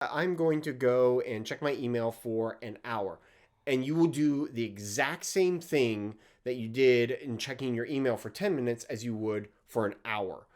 I'm going to go and check my email for an hour. And you will do the exact same thing that you did in checking your email for 10 minutes as you would for an hour.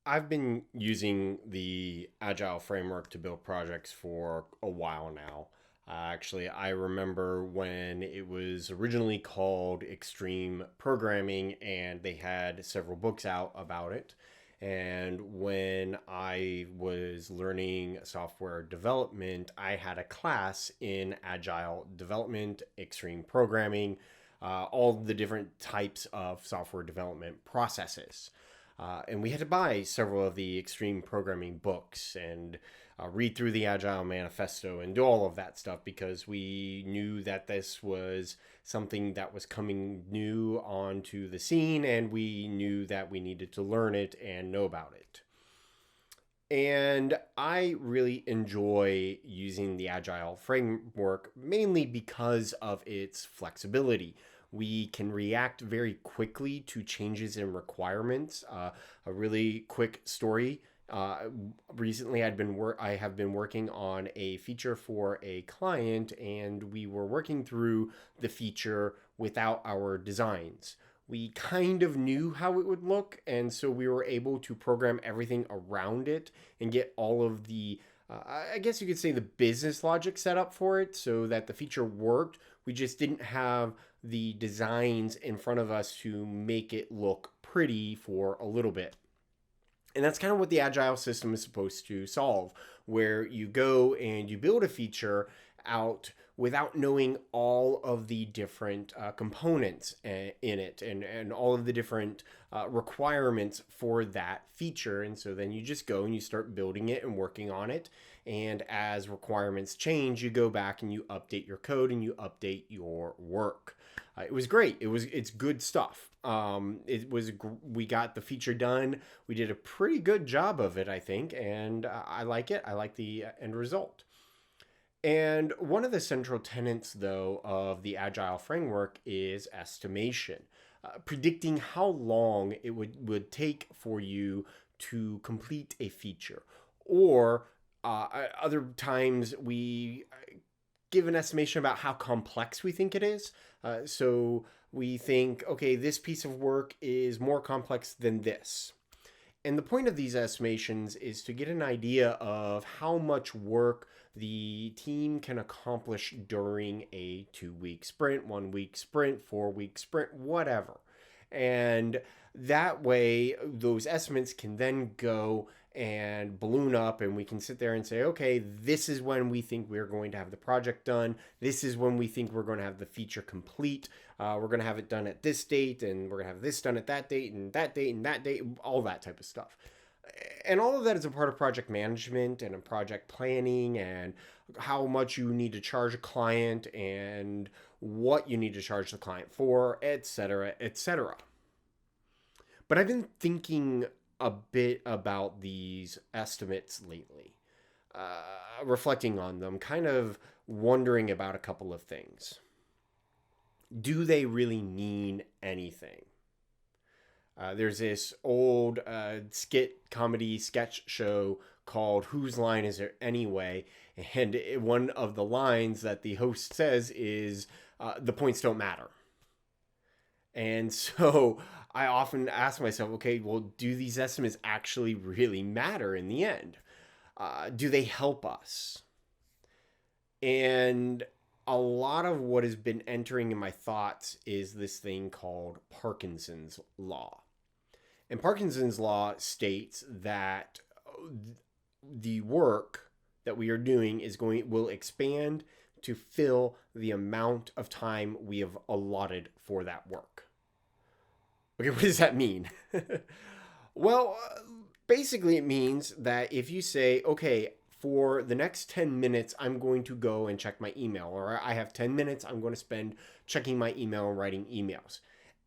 I've been using the Agile framework to build projects for a while now. Actually, I remember when it was originally called Extreme Programming, and they had several books out about it. And when I was learning software development, I had a class in Agile development, extreme programming, all the different types of software development processes. And we had to buy several of the extreme programming books and read through the Agile Manifesto and do all of that stuff because we knew that this was something that was coming new onto the scene, and we knew that we needed to learn it and know about it. And I really enjoy using the Agile framework mainly because of its flexibility. We can react very quickly to changes in requirements. A really quick story. Recently, I have been working on a feature for a client, and we were working through the feature without our designs. We kind of knew how it would look, and so we were able to program everything around it and get all of the I guess you could say the business logic set up for it so that the feature worked. We just didn't have the designs in front of us to make it look pretty for a little bit. And that's kind of what the agile system is supposed to solve, where you go and you build a feature out without knowing all of the different components in it and all of the different requirements for that feature. And so then you just go and you start building it and working on it. And as requirements change, you go back and you update your code and you update your work. It was great. It's good stuff. We got the feature done. We did a pretty good job of it, I think, and I like it. I like the end result. And one of the central tenets, though, of the Agile framework is estimation, predicting how long it would take for you to complete a feature. Or other times we give an estimation about how complex we think it is. So we think, okay, this piece of work is more complex than this. And the point of these estimations is to get an idea of how much work the team can accomplish during a 2 week sprint, 1 week sprint, 4 week sprint, whatever. And that way, those estimates can then go and balloon up, and we can sit there and say, okay, this is when we think we're going to have the project done. This is when we think we're going to have the feature complete. We're going to have it done at this date, and we're going to have this done at that date, and that date, and that date, all that type of stuff. And all of that is a part of project management and project planning and how much you need to charge a client and what you need to charge the client for, etc., etc. But I've been thinking a bit about these estimates lately, reflecting on them, kind of wondering about a couple of things. Do they really mean anything? There's this old comedy sketch show called Whose Line Is It Anyway? And one of the lines that the host says is, the points don't matter. And so I often ask myself, okay, well, do these estimates actually really matter in the end? Do they help us? And a lot of what has been entering in my thoughts is this thing called Parkinson's Law. And Parkinson's Law states that the work that we are doing will expand to fill the amount of time we have allotted for that work. Okay, what does that mean? Well, basically, it means that if you say, okay, for the next 10 minutes, I'm going to go and check my email, or I have 10 minutes I'm going to spend checking my email and writing emails.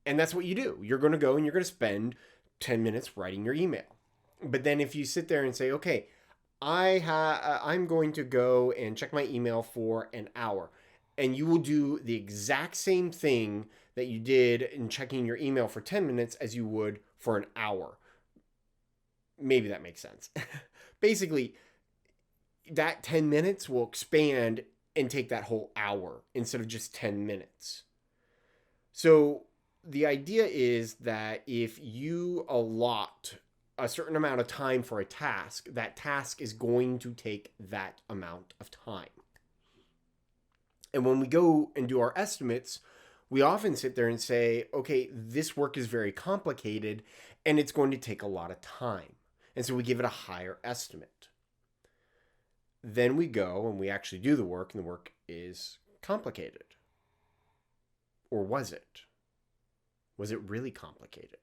And that's what you do. You're going to go and you're going to spend 10 minutes writing your email. But then if you sit there and say, okay, I'm going to go and check my email for an hour, and you will do the exact same thing that you did in checking your email for 10 minutes as you would for an hour. Maybe that makes sense. Basically, that 10 minutes will expand and take that whole hour instead of just 10 minutes. So the idea is that if you allot a certain amount of time for a task, that task is going to take that amount of time. And when we go and do our estimates, we often sit there and say, okay, this work is very complicated and it's going to take a lot of time. And so we give it a higher estimate. Then we go and we actually do the work, and the work is complicated. Or was it? Was it really complicated?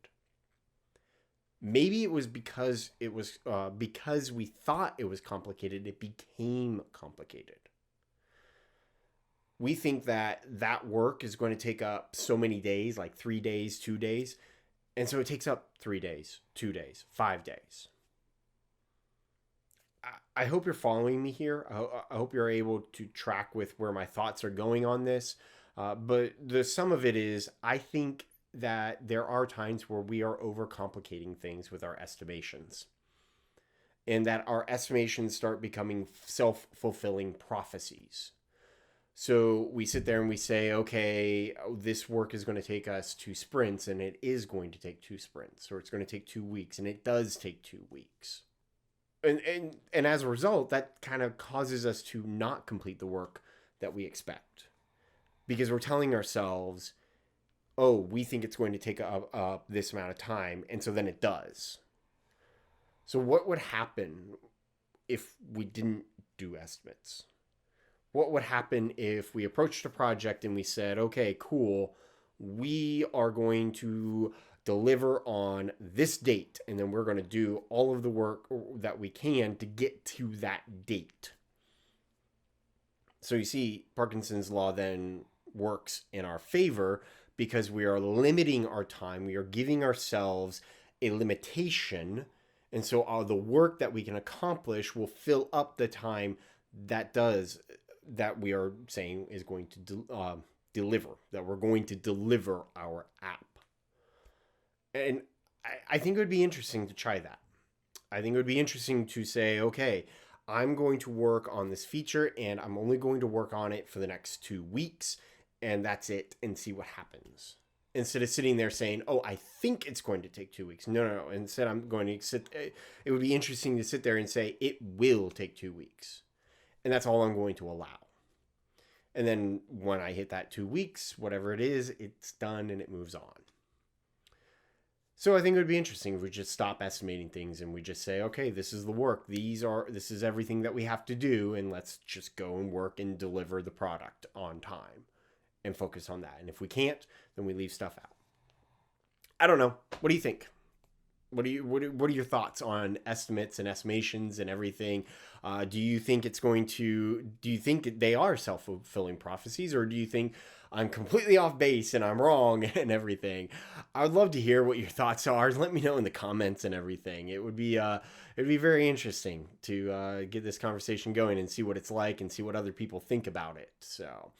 Maybe it was because we thought it was complicated, it became complicated. We think that work is going to take up so many days, like 3 days, 2 days. And so it takes up 3 days, 2 days, 5 days. I hope you're following me here. I hope you're able to track with where my thoughts are going on this. But the sum of it is, I think that there are times where we are overcomplicating things with our estimations. And that our estimations start becoming self-fulfilling prophecies. So we sit there and we say, okay, this work is going to take us 2 sprints, and it is going to take 2 sprints, or it's going to take 2 weeks, and it does take 2 weeks. And as a result, that kind of causes us to not complete the work that we expect. Because we're telling ourselves, oh, we think it's going to take up this amount of time, and so then it does. So what would happen if we didn't do estimates? What would happen if we approached a project and we said, okay, cool, we are going to deliver on this date, and then we're going to do all of the work that we can to get to that date. So you see, Parkinson's Law then works in our favor because we are limiting our time. We are giving ourselves a limitation. And so the work that we can accomplish will fill up the time that we are saying is going to deliver, that we're going to deliver our app. And I think it would be interesting to try that. I think it would be interesting to say, okay, I'm going to work on this feature and I'm only going to work on it for the next 2 weeks, and that's it, and see what happens. Instead of sitting there saying, oh, I think it's going to take 2 weeks. No. Instead, I'm going to sit. It would be interesting to sit there and say, it will take 2 weeks. And that's all I'm going to allow. And then when I hit that 2 weeks, whatever it is, it's done and it moves on. So I think it would be interesting if we just stop estimating things and we just say, okay, this is the work. This is everything that we have to do, and let's just go and work and deliver the product on time and focus on that. And if we can't, then we leave stuff out. I don't know. What do you think? What are your thoughts on estimates and estimations and everything? Do you think they are self-fulfilling prophecies, or do you think I'm completely off base and I'm wrong and everything? I would love to hear what your thoughts are. Let me know in the comments and everything. It'd be very interesting to get this conversation going and see what it's like and see what other people think about it. So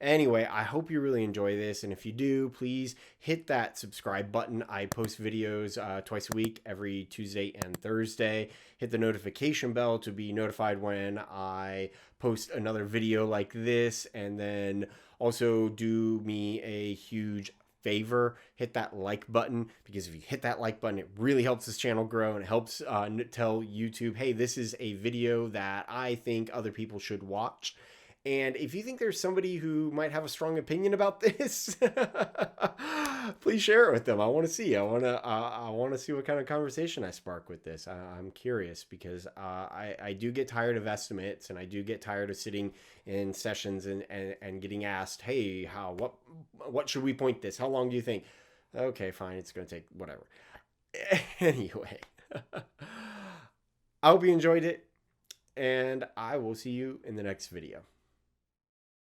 anyway, I hope you really enjoy this. And if you do, please hit that subscribe button. I post videos twice a week, every Tuesday and Thursday. Hit the notification bell to be notified when I post another video like this. And then also do me a huge favor, hit that like button, because if you hit that like button, it really helps this channel grow, and it helps tell YouTube, hey, this is a video that I think other people should watch. And if you think there's somebody who might have a strong opinion about this, please share it with them. I want to see. I want to see what kind of conversation I spark with this. I'm curious because I do get tired of estimates, and I do get tired of sitting in sessions and getting asked, hey, what should we point this? How long do you think? Okay, fine. It's going to take whatever. Anyway, I hope you enjoyed it, and I will see you in the next video.